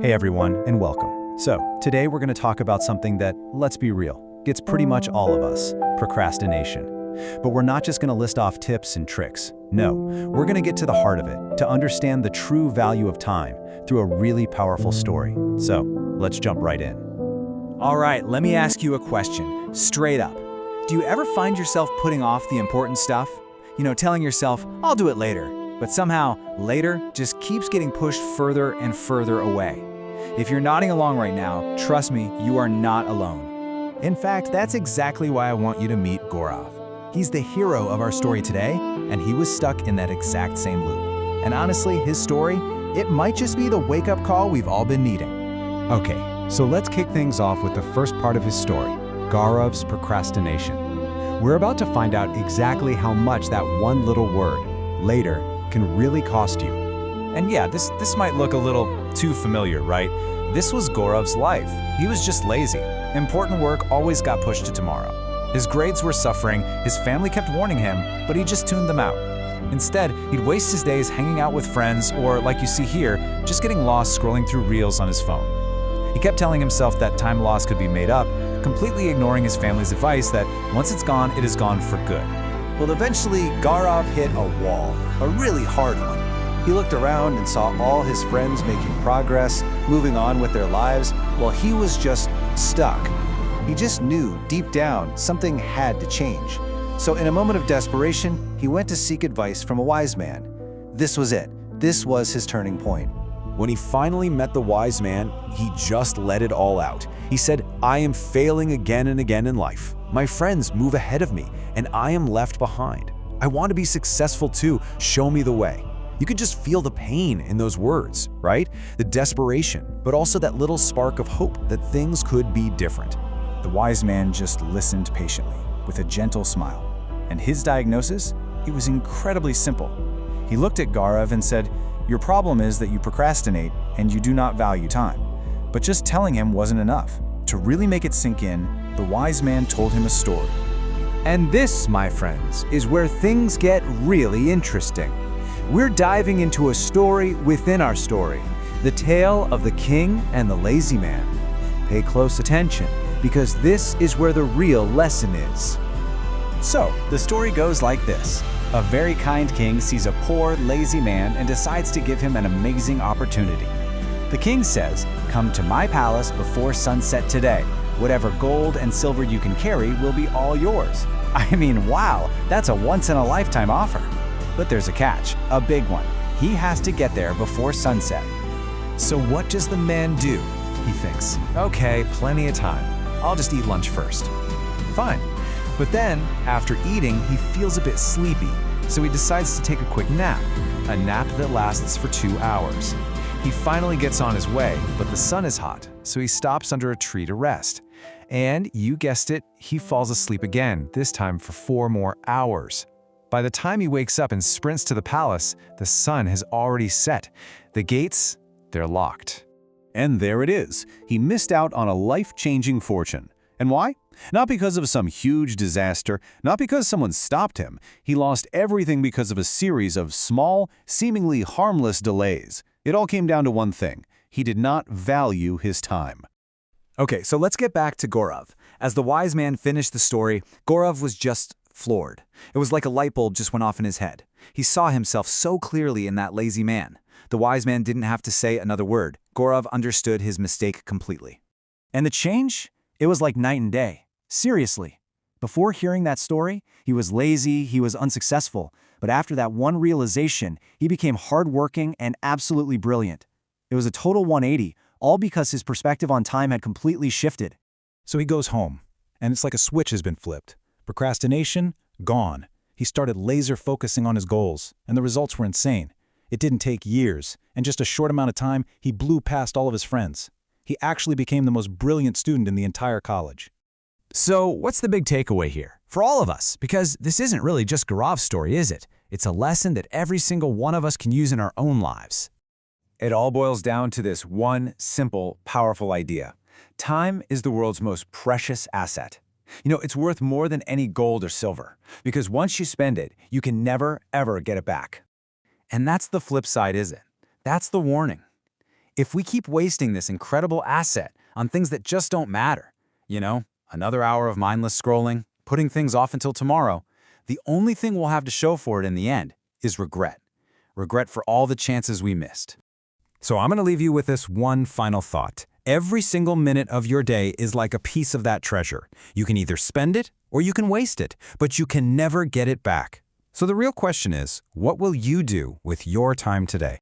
Hey everyone, and welcome. So, today we're going to talk about something that, let's be real, gets pretty much all of us, procrastination. But we're not just going to list off tips and tricks. No, we're going to get to the heart of it, to understand the true value of time through a really powerful story. So, let's jump right in. All right, let me ask you a question, straight up. Do you ever find yourself putting off the important stuff? Telling yourself, I'll do it later. But somehow, later just keeps getting pushed further and further away. If you're nodding along right now, trust me, you are not alone. In fact, that's exactly why I want you to meet Gaurav. He's the hero of our story today, and he was stuck in that exact same loop. And honestly, his story, it might just be the wake-up call we've all been needing. Okay, so let's kick things off with the first part of his story, Gaurav's procrastination. We're about to find out exactly how much that one little word, later, can really cost you. And yeah, this might look a little too familiar, right? This was Gaurav's life. He was just lazy. Important work always got pushed to tomorrow. His grades were suffering, his family kept warning him, but he just tuned them out. Instead, he'd waste his days hanging out with friends or, like you see here, just getting lost scrolling through reels on his phone. He kept telling himself that time lost could be made up, completely ignoring his family's advice that once it's gone, it is gone for good. Well, eventually, Gaurav hit a wall, a really hard one. He looked around and saw all his friends making progress, moving on with their lives, while he was just stuck. He just knew, deep down, something had to change. So in a moment of desperation, he went to seek advice from a wise man. This was it. This was his turning point. When he finally met the wise man, he just let it all out. He said, "I am failing again and again in life. My friends move ahead of me, and I am left behind. I want to be successful too. Show me the way." You could just feel the pain in those words, right? The desperation, but also that little spark of hope that things could be different. The wise man just listened patiently, with a gentle smile. And his diagnosis? It was incredibly simple. He looked at Gaurav and said, "Your problem is that you procrastinate and you do not value time." But just telling him wasn't enough. To really make it sink in, the wise man told him a story. And this, my friends, is where things get really interesting. We're diving into a story within our story, the tale of the king and the lazy man. Pay close attention, because this is where the real lesson is. So, the story goes like this. A very kind king sees a poor, lazy man and decides to give him an amazing opportunity. The king says, "Come to my palace before sunset today. Whatever gold and silver you can carry will be all yours." I mean, wow, that's a once-in-a-lifetime offer. But there's a catch, a big one. He has to get there before sunset. So what does the man do? He thinks, okay, plenty of time. I'll just eat lunch first. Fine. But then, after eating, he feels a bit sleepy, so he decides to take a quick nap, a nap that lasts for 2 hours. He finally gets on his way, but the sun is hot, so he stops under a tree to rest. And, you guessed it, he falls asleep again, this time for 4 more hours. By the time he wakes up and sprints to the palace, the sun has already set. The gates, they're locked. And there it is. He missed out on a life-changing fortune. And why? Not because of some huge disaster, not because someone stopped him. He lost everything because of a series of small, seemingly harmless delays. It all came down to one thing. He did not value his time. Okay, so let's get back to Gaurav. As the wise man finished the story, Gaurav was just floored. It was like a light bulb just went off in his head. He saw himself so clearly in that lazy man. The wise man didn't have to say another word. Gaurav understood his mistake completely. And the change? It was like night and day. Seriously. Before hearing that story, he was lazy, he was unsuccessful. But after that one realization, he became hardworking and absolutely brilliant. It was a total 180, all because his perspective on time had completely shifted. So he goes home, and it's like a switch has been flipped. Procrastination, gone. He started laser focusing on his goals, and the results were insane. It didn't take years. In just a short amount of time, he blew past all of his friends. He actually became the most brilliant student in the entire college. So what's the big takeaway here? For all of us, because this isn't really just Gaurav's story, is it? It's a lesson that every single one of us can use in our own lives. It all boils down to this one simple, powerful idea. Time is the world's most precious asset. It's worth more than any gold or silver, because once you spend it, you can never, ever get it back. And that's the flip side, is it? That's the warning. If we keep wasting this incredible asset on things that just don't matter, another hour of mindless scrolling, putting things off until tomorrow, the only thing we'll have to show for it in the end is regret. Regret for all the chances we missed. So I'm going to leave you with this one final thought. Every single minute of your day is like a piece of that treasure. You can either spend it or you can waste it, but you can never get it back. So the real question is, what will you do with your time today?